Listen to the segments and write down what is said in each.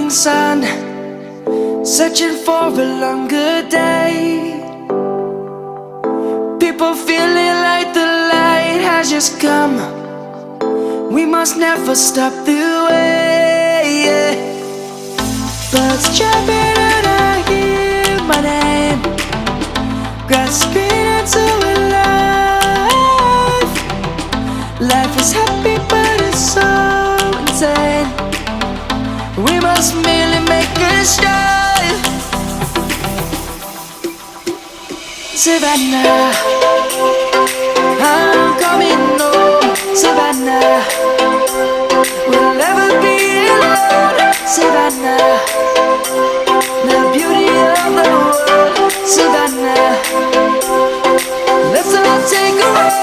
morning sun, searching for a longer day. People feeling like the light has just come. We must never stop the way. Birds chirping and I hear my name, grasping into a life. Life is happy but it's so insane. We must merely make a start. Savannah, I'm coming home. Savannah, we'll never be alone. Savannah, the beauty of the world. Savannah, let's all take a walk.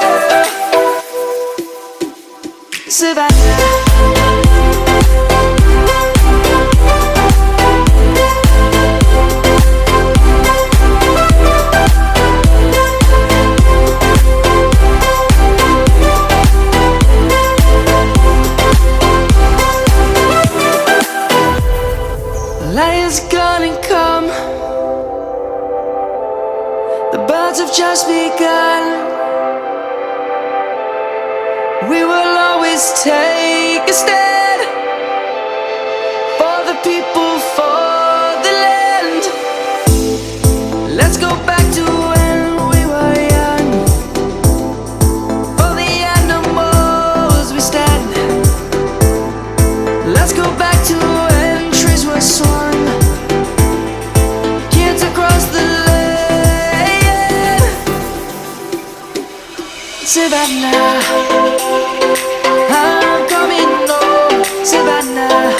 Savannah. Lion's gonna come. The birds have just begun. We will always take a stand for the people, for the land. Let's go back to when we were young. For the animals we stand. Let's go back to when trees were swung, kids across the land. Savannah, I'm coming home. Savannah,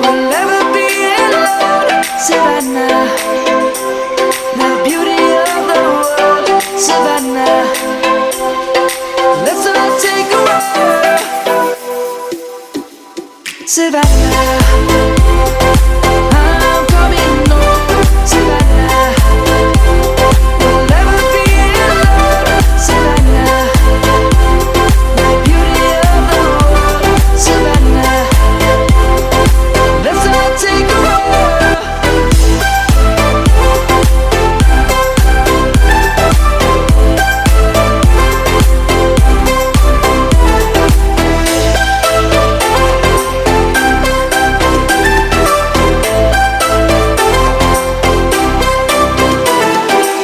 we'll never be alone. Savannah, the beauty of the world. Savannah, let's all take a walk. Savannah, I'm coming home. Savannah, we'll never be alone. Savannah, the beauty of the world. Savannah, let's all take a walk.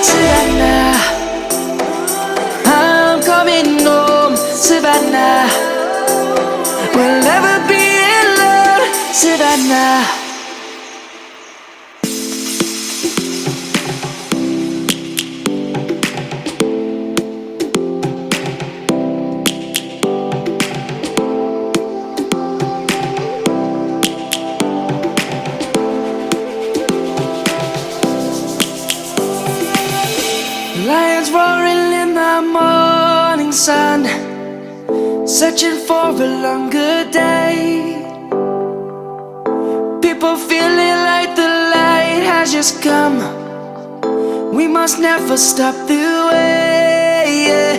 Savannah, I'm coming home. Savannah, we'll never be alone. Savannah. Lions roaring in the morning sun, searching for a longer day. People feeling like the light has just come. We must never stop the way.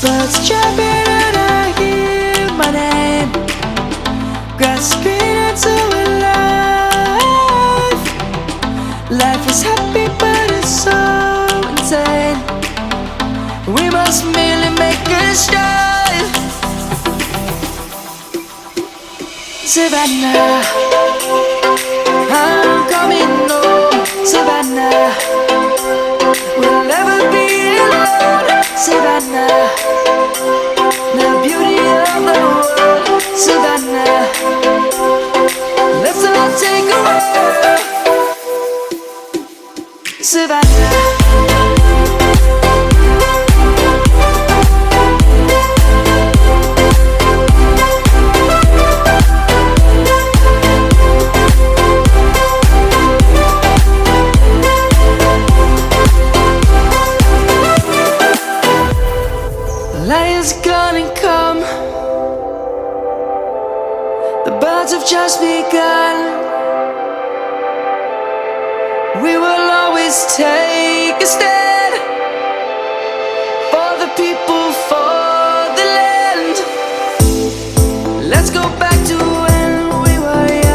Birds chirping and I hear my name, grasping into a life. Life is happy but it's so insane. We must merely make a start. Savannah, I'm coming home. Savannah, we'll never be alone. Savannah, the beauty of the world. Savannah, let's all take a walk. Savannah. Lion's gonna come. The birds have just begun. We will always take a stand for the people, for the land. Let's go back to when we were young.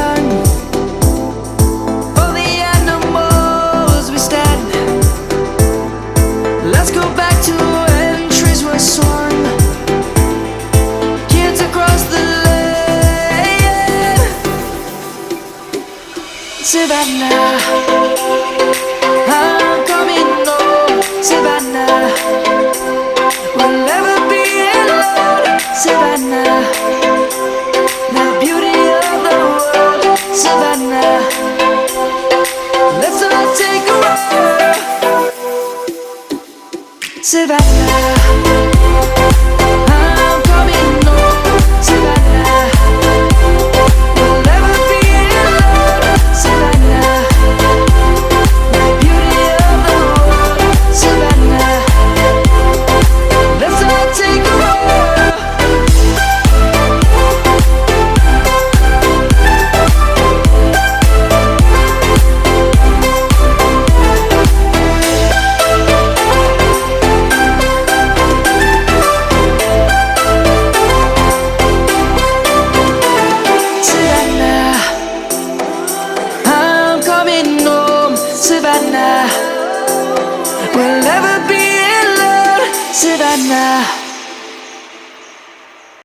now.